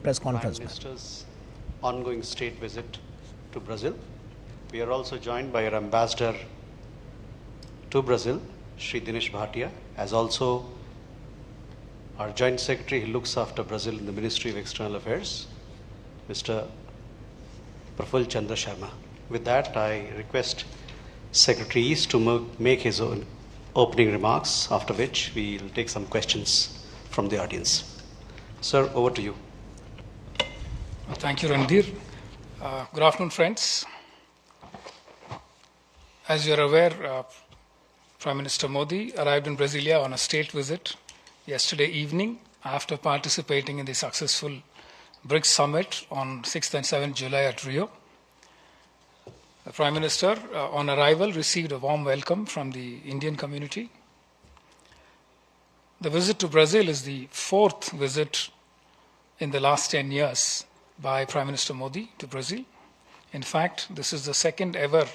press Prime conference. Minister's ongoing state visit to Brazil. We are also joined by our ambassador to Brazil, Sri Dinesh Bhatia, as also our Joint Secretary who looks after Brazil in the Ministry of External Affairs, Mr. Praful Chandra Sharma. With that, I request Secretary East to make his own opening remarks, after which we will take some questions from the audience. Sir, over to you. Thank you, Randhir. Good afternoon, friends. As you are aware, Prime Minister Modi arrived in Brasilia on a state visit yesterday evening after participating in the successful BRICS summit on 6th and 7th July at Rio. The Prime Minister, on arrival, received a warm welcome from the Indian community. The visit to Brazil is the fourth visit in the last 10 years by Prime Minister Modi to Brazil. In fact, this is the second ever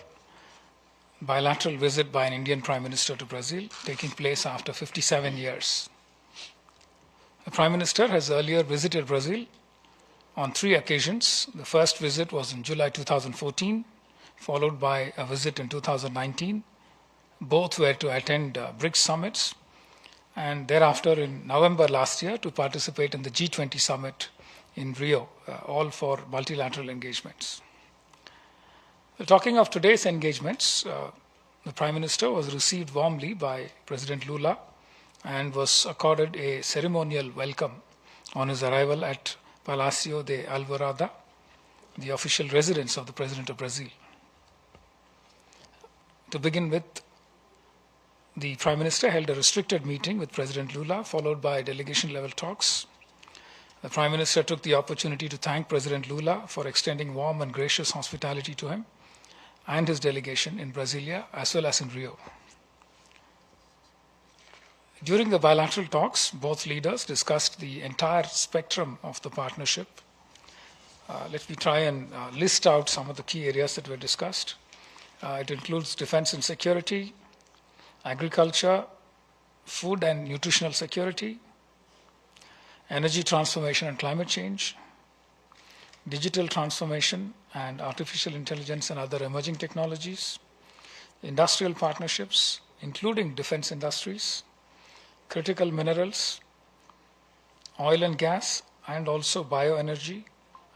bilateral visit by an Indian Prime Minister to Brazil, taking place after 57 years. The Prime Minister has earlier visited Brazil on 3 occasions. The first visit was in July 2014, followed by a visit in 2019. Both were to attend BRICS summits, and thereafter in November last year to participate in the G20 summit in Rio, all for multilateral engagements. Talking of today's engagements, the Prime Minister was received warmly by President Lula and was accorded a ceremonial welcome on his arrival at Palácio de Alvorada, the official residence of the President of Brazil. To begin with, the Prime Minister held a restricted meeting with President Lula, followed by delegation-level talks. The Prime Minister took the opportunity to thank President Lula for extending warm and gracious hospitality to him and his delegation in Brasilia, as well as in Rio. During the bilateral talks, both leaders discussed the entire spectrum of the partnership. Let me try and list out some of the key areas that were discussed. It includes defense and security, agriculture, food and nutritional security, energy transformation and climate change, digital transformation and artificial intelligence and other emerging technologies, industrial partnerships, including defense industries, critical minerals, oil and gas, and also bioenergy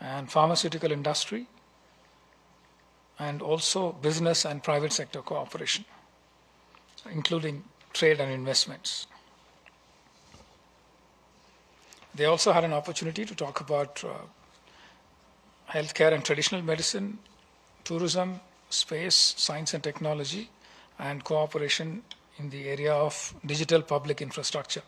and pharmaceutical industry, and also business and private sector cooperation, including trade and investments. They also had an opportunity to talk about healthcare and traditional medicine, tourism, space, science and technology, and cooperation in the area of digital public infrastructure.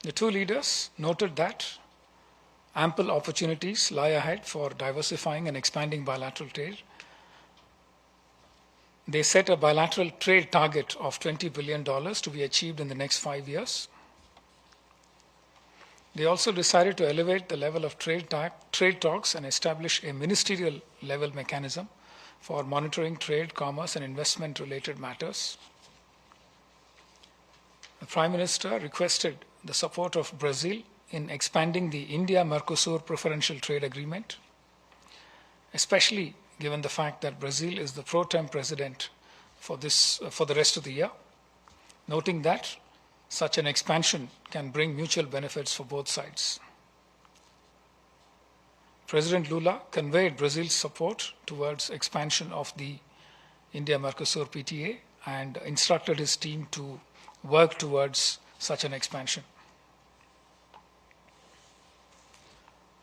The two leaders noted that ample opportunities lie ahead for diversifying and expanding bilateral trade. They set a bilateral trade target of $20 billion to be achieved in the next 5 years. They also decided to elevate the level of trade talks and establish a ministerial level mechanism for monitoring trade, commerce, and investment-related matters. The Prime Minister requested the support of Brazil in expanding the India-Mercosur Preferential Trade Agreement, especially given the fact that Brazil is the pro-tem president for the rest of the year, noting that such an expansion can bring mutual benefits for both sides. President Lula conveyed Brazil's support towards expansion of the India-Mercosur PTA and instructed his team to work towards such an expansion.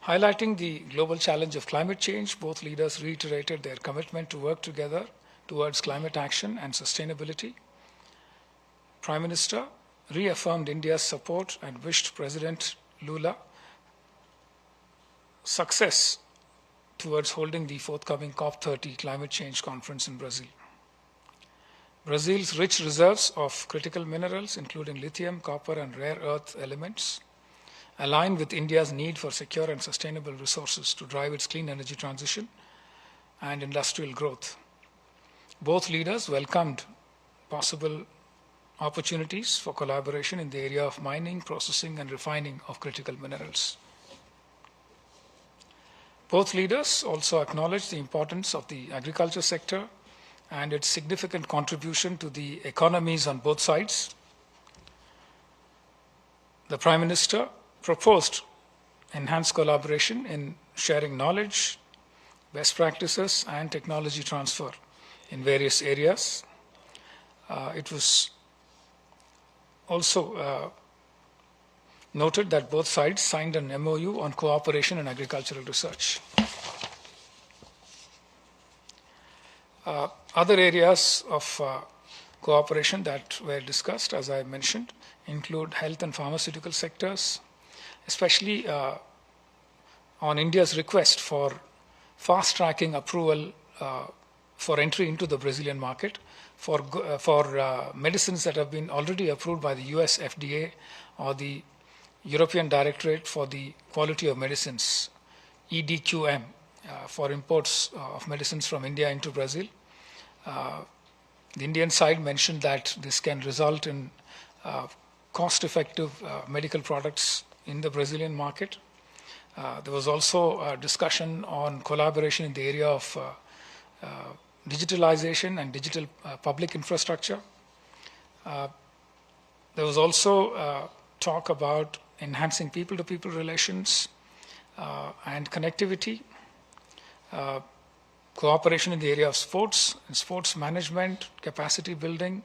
Highlighting the global challenge of climate change, both leaders reiterated their commitment to work together towards climate action and sustainability. Prime Minister reaffirmed India's support and wished President Lula success towards holding the forthcoming COP30 climate change conference in Brazil. Brazil's rich reserves of critical minerals, including lithium, copper, and rare earth elements, align with India's need for secure and sustainable resources to drive its clean energy transition and industrial growth. Both leaders welcomed possible opportunities for collaboration in the area of mining, processing, and refining of critical minerals. Both leaders also acknowledged the importance of the agriculture sector and its significant contribution to the economies on both sides. The Prime Minister proposed enhanced collaboration in sharing knowledge, best practices, and technology transfer in various areas. It was also noted that both sides signed an MOU on cooperation in agricultural research. Other areas of cooperation that were discussed, as I mentioned, include health and pharmaceutical sectors, especially on India's request for fast-tracking approval for entry into the Brazilian market for medicines that have been already approved by the US FDA or the European Directorate for the Quality of Medicines, EDQM, for imports of medicines from India into Brazil. The Indian side mentioned that this can result in cost-effective medical products in the Brazilian market. There was also a discussion on collaboration in the area of digitalization and digital public infrastructure. There was also talk about enhancing people-to-people relations and connectivity, cooperation in the area of sports and sports management, capacity building,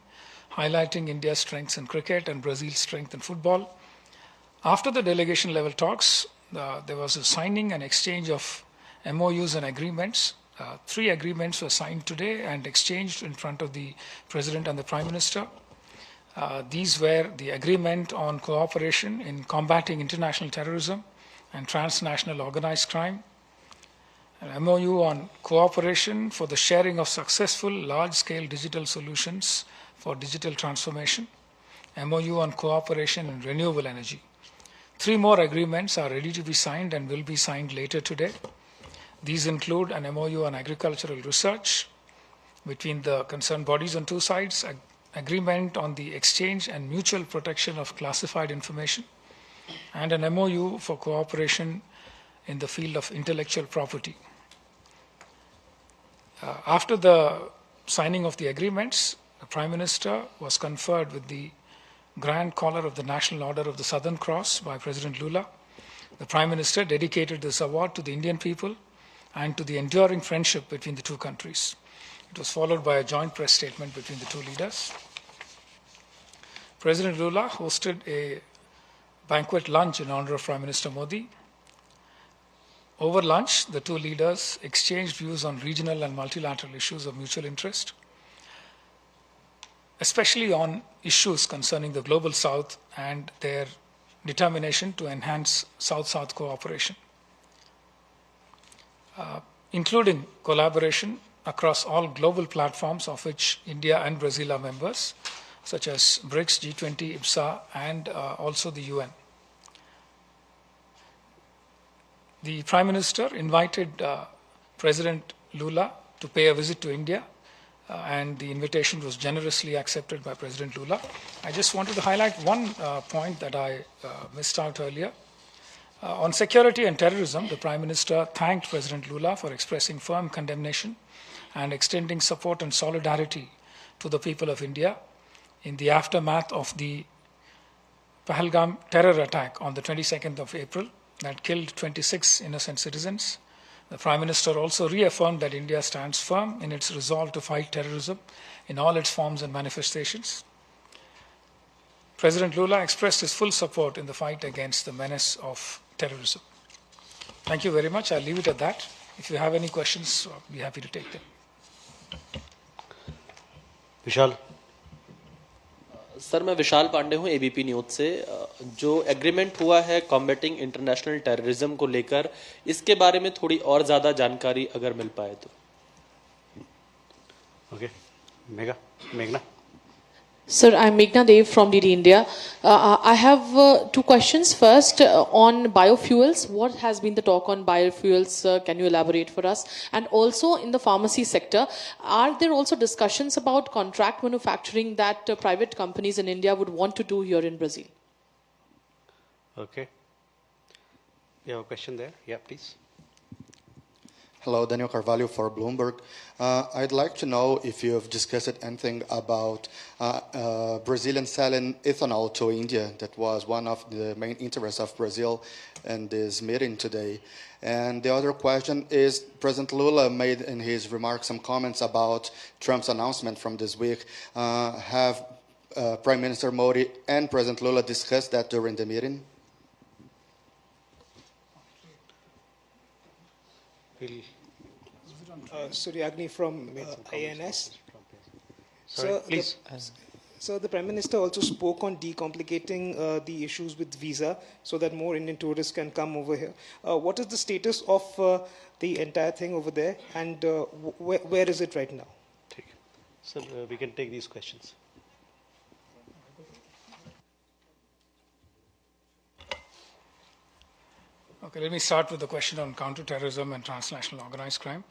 highlighting India's strengths in cricket and Brazil's strength in football. After the delegation level talks, there was a signing and exchange of MOUs and agreements. 3 agreements were signed today and exchanged in front of the President and the Prime Minister. These were the agreement on cooperation in combating international terrorism and transnational organized crime, an MOU on cooperation for the sharing of successful large-scale digital solutions for digital transformation, MOU on cooperation in renewable energy. 3 more agreements are ready to be signed and will be signed later today. These include an MOU on agricultural research between the concerned bodies on 2 sides, agreement on the exchange and mutual protection of classified information, and an MOU for cooperation in the field of intellectual property. After the signing of the agreements, the Prime Minister was conferred with the Grand Collar of the National Order of the Southern Cross by President Lula. The Prime Minister dedicated this award to the Indian people and to the enduring friendship between the 2 countries. It was followed by a joint press statement between the 2 leaders. President Lula hosted a banquet lunch in honor of Prime Minister Modi. Over lunch, the 2 leaders exchanged views on regional and multilateral issues of mutual interest, especially on issues concerning the Global South and their determination to enhance South-South cooperation, including collaboration across all global platforms of which India and Brazil are members, such as BRICS, G20, IPSA, and also the UN. The Prime Minister invited President Lula to pay a visit to India, and the invitation was generously accepted by President Lula. I just wanted to highlight one point that I missed out earlier. On security and terrorism, the Prime Minister thanked President Lula for expressing firm condemnation and extending support and solidarity to the people of India in the aftermath of the Pahalgam terror attack on the 22nd of April that killed 26 innocent citizens. The Prime Minister also reaffirmed that India stands firm in its resolve to fight terrorism in all its forms and manifestations. President Lula expressed his full support in the fight against the menace of terrorism. Thank you very much. I'll leave it at that. If you have any questions, I'll be happy to take them. Vishal. Sir मैं विशाल पांडे हूं ABP news से। जो agreement हुआ है combating international terrorism को लेकर, इसके बारे में थोड़ी और ज़्यादा जानकारी अगर मिल पाए तो। ओके, मेघना। Sir, I'm Meghna Dev from DD India. I have two questions. First, on biofuels. What has been the talk on biofuels? Can you elaborate for us? And also in the pharmacy sector, are there also discussions about contract manufacturing that private companies in India would want to do here in Brazil? Okay. You have a question there? Yeah, please. Hello, Daniel Carvalho for Bloomberg. I'd like to know if you have discussed anything about Brazilian selling ethanol to India. That was one of the main interests of Brazil in this meeting today. And the other question is, President Lula made in his remarks some comments about Trump's announcement from this week. Have Prime Minister Modi and President Lula discussed that during the meeting? Suryagni from INS. Sorry, please. So the Prime Minister also spoke on decomplicating the issues with visa so that more Indian tourists can come over here. What is the status of the entire thing over there, and where is it right now? So we can take these questions. Okay, let me start with the question on counterterrorism and transnational organized crime.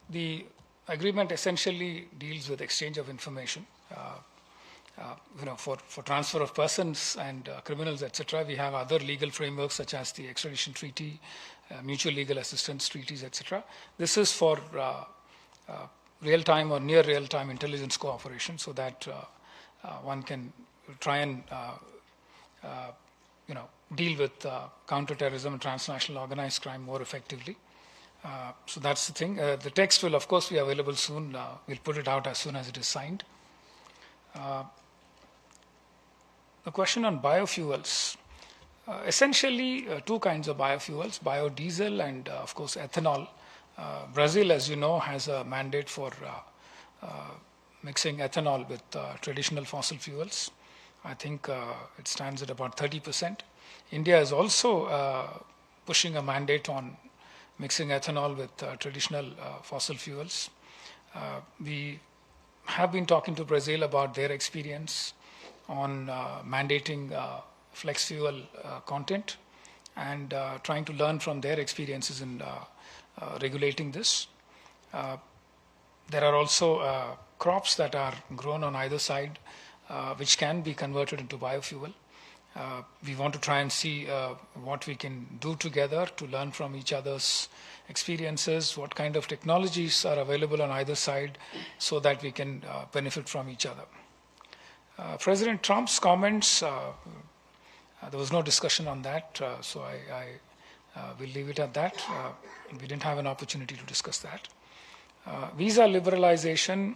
The agreement essentially deals with exchange of information. For transfer of persons and criminals, etc., we have other legal frameworks such as the extradition treaty, mutual legal assistance treaties, etc. This is for real-time or near real-time intelligence cooperation, so that one can try and deal with counterterrorism and transnational organized crime more effectively. So that's the thing. The text will, of course, be available soon. We'll put it out as soon as it is signed. The question on biofuels. Essentially, two kinds of biofuels, biodiesel and, of course, ethanol. Brazil, as you know, has a mandate for mixing ethanol with traditional fossil fuels. I think it stands at about 30%. India is also pushing a mandate on mixing ethanol with traditional fossil fuels. We have been talking to Brazil about their experience on mandating flex fuel content and trying to learn from their experiences in regulating this. There are also crops that are grown on either side which can be converted into biofuel. We want to try and see what we can do together to learn from each other's experiences, what kind of technologies are available on either side so that we can benefit from each other. President Trump's comments, there was no discussion on that, so I will leave it at that. We didn't have an opportunity to discuss that. Visa liberalization,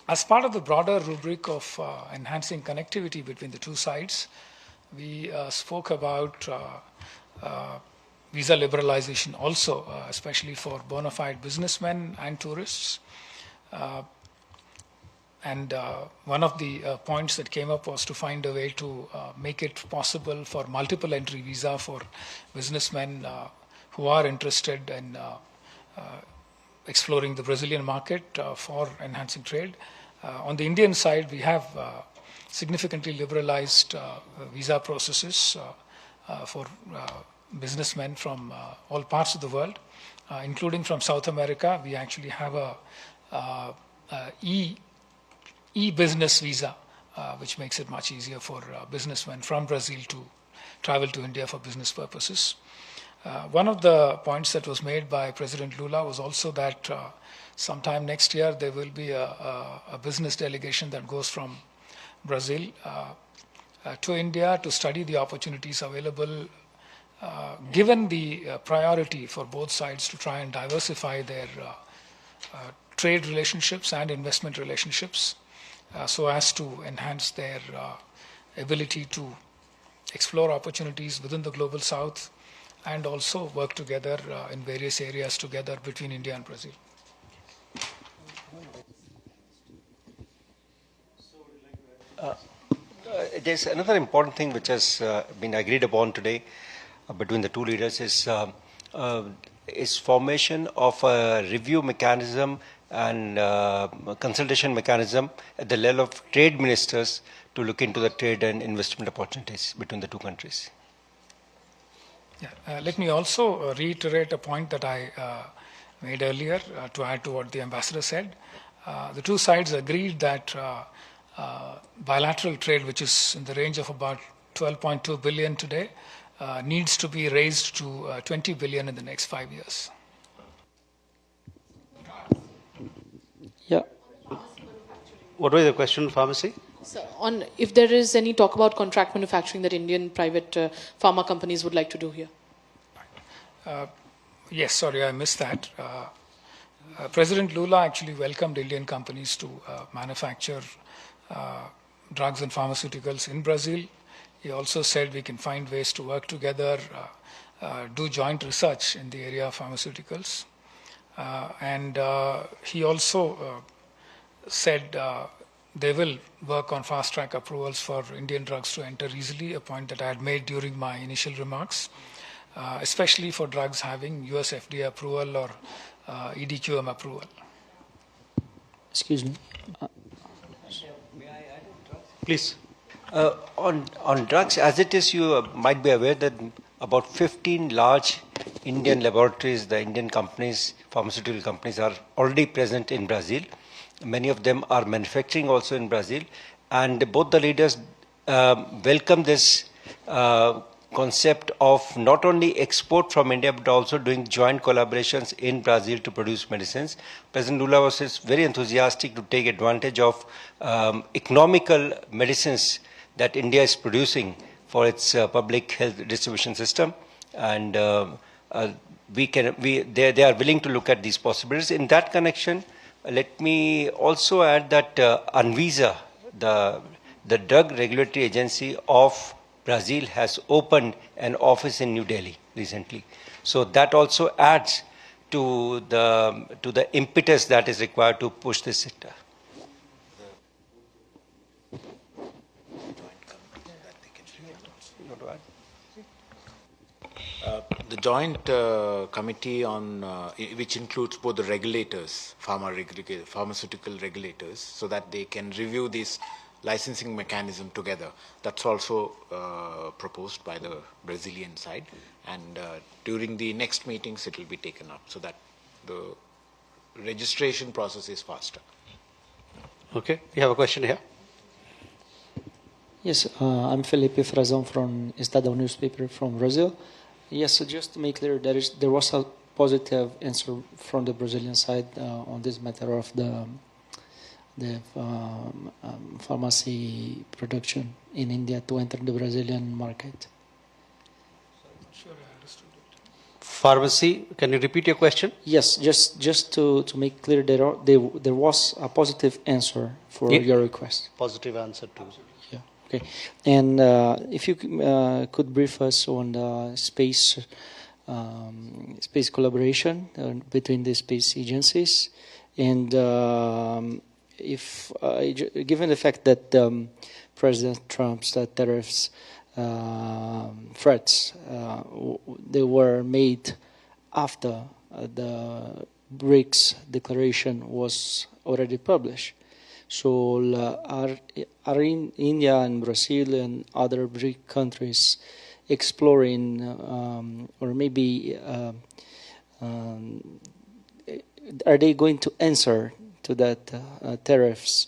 as part of the broader rubric of enhancing connectivity between the two sides, we spoke about visa liberalization also, especially for bona fide businessmen and tourists. And one of the points that came up was to find a way to make it possible for multiple entry visa for businessmen who are interested in exploring the Brazilian market for enhancing trade. On the Indian side, we have significantly liberalized visa processes for businessmen from all parts of the world, including from South America. We actually have a e-business visa, which makes it much easier for businessmen from Brazil to travel to India for business purposes. One of the points that was made by President Lula was also that sometime next year there will be a business delegation that goes from Brazil to India to study the opportunities available, given the priority for both sides to try and diversify their trade relationships and investment relationships so as to enhance their ability to explore opportunities within the global south and also work together in various areas together between India and Brazil. There's another important thing which has been agreed upon today between the two leaders is formation of a review mechanism and consultation mechanism at the level of trade ministers to look into the trade and investment opportunities between the two countries. Yeah, let me also reiterate a point that I made earlier to add to what the ambassador said. The two sides agreed that bilateral trade, which is in the range of about 12.2 billion today, needs to be raised to 20 billion in the next 5 years. Yeah. What was the question, pharmacy? So on if there is any talk about contract manufacturing that Indian private pharma companies would like to do here. Yes, sorry, I missed that. President Lula actually welcomed Indian companies to manufacture drugs and pharmaceuticals in Brazil. He also said we can find ways to work together, do joint research in the area of pharmaceuticals. And he also said they will work on fast-track approvals for Indian drugs to enter easily, a point that I had made during my initial remarks, especially for drugs having US FDA approval or EDQM approval. Excuse me. Please. On drugs, as it is, you might be aware that about 15 large Indian laboratories, the Indian companies, pharmaceutical companies, are already present in Brazil. Many of them are manufacturing also in Brazil, and both the leaders welcome this concept of not only export from India but also doing joint collaborations in Brazil to produce medicines. President Lula was very enthusiastic to take advantage of economical medicines that India is producing for its public health distribution system, and they are willing to look at these possibilities. In that connection, let me also add that Anvisa, the drug regulatory agency of Brazil, has opened an office in New Delhi recently. So that also adds to the impetus that is required to push this sector. The joint committee on which includes both the regulators, pharmaceutical regulators, so that they can review this licensing mechanism together. That's also proposed by the Brazilian side, and during the next meetings it will be taken up so that the registration process is faster. Okay, you have a question here. Yes, I'm Felipe Frazão from Estadão newspaper from Brazil. Yes, so just to make clear, there was a positive answer from the Brazilian side on this matter of the pharmacy production in India to enter the Brazilian market. Sure, I understood it. Pharmacy, can you repeat your question? Yes, just to make clear, there was a positive answer for your request. Positive answer too. Yeah. Okay. And if you could brief us on the space collaboration between the space agencies, and if given the fact that President Trump's tariffs threats they were made after the BRICS declaration was already published. So are in India and Brazil and other BRIC countries exploring or maybe are they going to answer to that tariffs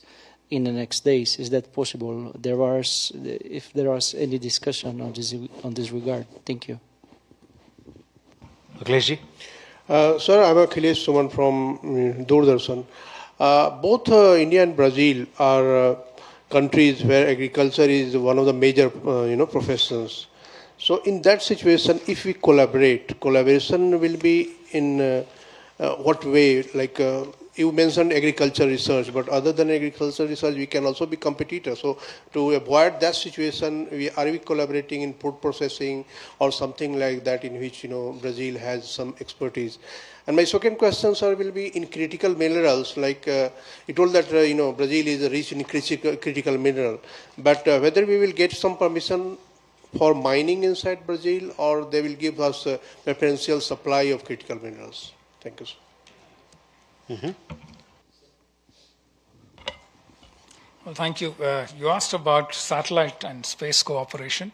in the next days? Is that possible? If there was any discussion on this regard. Thank you. Akhilesh ji? Sir, I'm Akhilesh Suman from Doordarshan. Both India and Brazil are countries where agriculture is one of the major professions. So in that situation, if we collaboration will be in what way? Like you mentioned agriculture research, but other than agriculture research, we can also be competitors. So to avoid that situation, are we collaborating in food processing or something like that, in which Brazil has some expertise? And my second question, sir, will be in critical minerals. Like you told that Brazil is rich in critical mineral, but whether we will get some permission for mining inside Brazil, or they will give us a preferential supply of critical minerals. Thank you, sir. Well, thank you. You asked about satellite and space cooperation.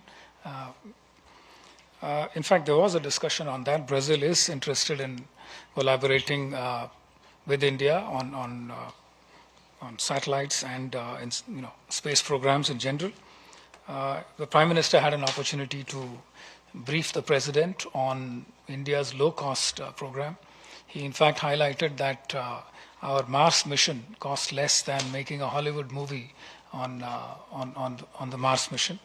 In fact, there was a discussion on that. Brazil is interested in collaborating with India on satellites and space programs in general. The Prime Minister had an opportunity to brief the President on India's low-cost program. He, in fact, highlighted that our Mars mission cost less than making a Hollywood movie on the Mars mission.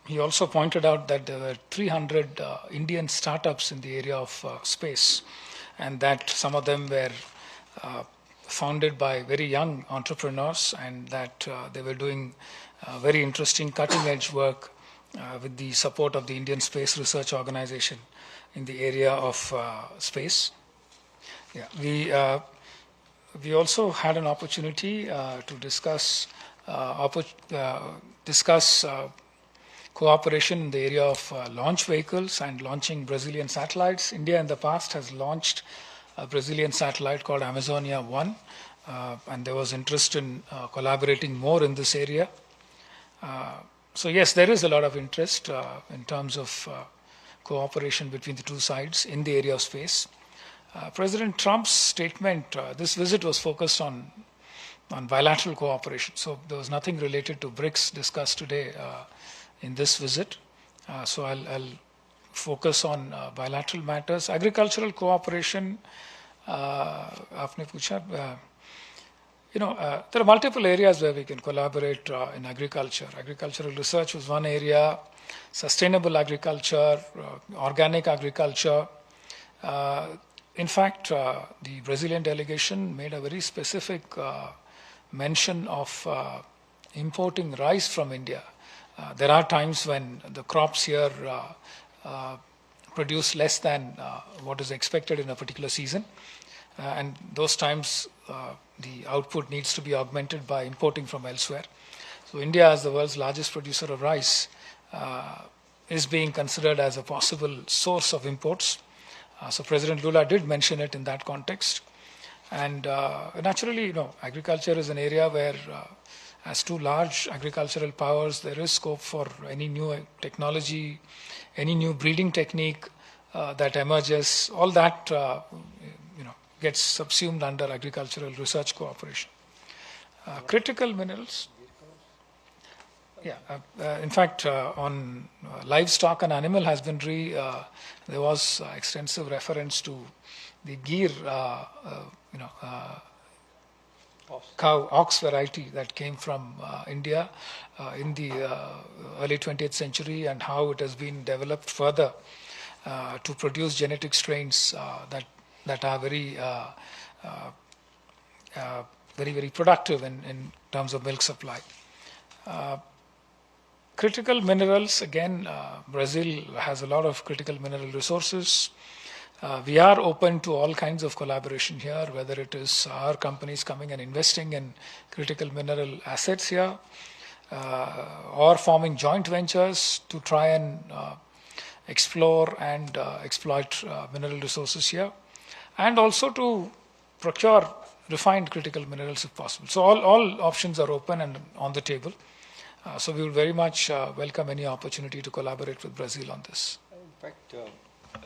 He also pointed out that there were 300 Indian startups in the area of space, and that some of them were founded by very young entrepreneurs, and that they were doing very interesting cutting-edge work with the support of the Indian Space Research Organization in the area of space. Yeah, we also had an opportunity to discuss cooperation in the area of launch vehicles and launching Brazilian satellites. India in the past has launched a Brazilian satellite called Amazonia 1, and there was interest in collaborating more in this area. So yes, there is a lot of interest in terms of cooperation between the two sides in the area of space. President Trump's statement, this visit was focused on bilateral cooperation. So there was nothing related to BRICS discussed today in this visit. So I'll focus on bilateral matters. Agricultural cooperation, aapne pucha, there are multiple areas where we can collaborate in agriculture. Agricultural research was one area, sustainable agriculture, organic agriculture. In fact, the Brazilian delegation made a very specific mention of importing rice from India. There are times when the crops here produce less than what is expected in a particular season. And those times, the output needs to be augmented by importing from elsewhere. So India, as the world's largest producer of rice, is being considered as a possible source of imports. So President Lula did mention it in that context. And naturally, agriculture is an area where, as two large agricultural powers, there is scope for any new technology, any new breeding technique that emerges. All that gets subsumed under agricultural research cooperation. Critical minerals. Yeah, in fact, on livestock and animal husbandry, there was extensive reference to the Gir, ox variety that came from India in the early 20th century, and how it has been developed further to produce genetic strains that are very, very productive in terms of milk supply. Critical minerals, again, Brazil has a lot of critical mineral resources. We are open to all kinds of collaboration here, whether it is our companies coming and investing in critical mineral assets here, or forming joint ventures to try and explore and exploit mineral resources here, and also to procure refined critical minerals if possible. So all options are open and on the table. So we would very much welcome any opportunity to collaborate with Brazil on this. In fact,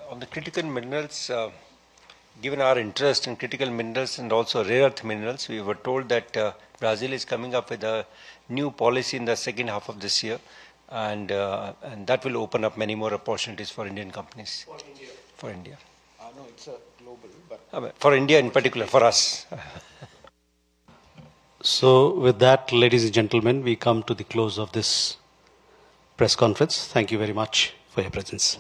on the critical minerals, given our interest in critical minerals and also rare earth minerals, we were told that Brazil is coming up with a new policy in the second half of this year, and that will open up many more opportunities for Indian companies. For India? For India. No, it's a global, but... for India in particular, for us. So with that, ladies and gentlemen, we come to the close of this press conference. Thank you very much for your presence.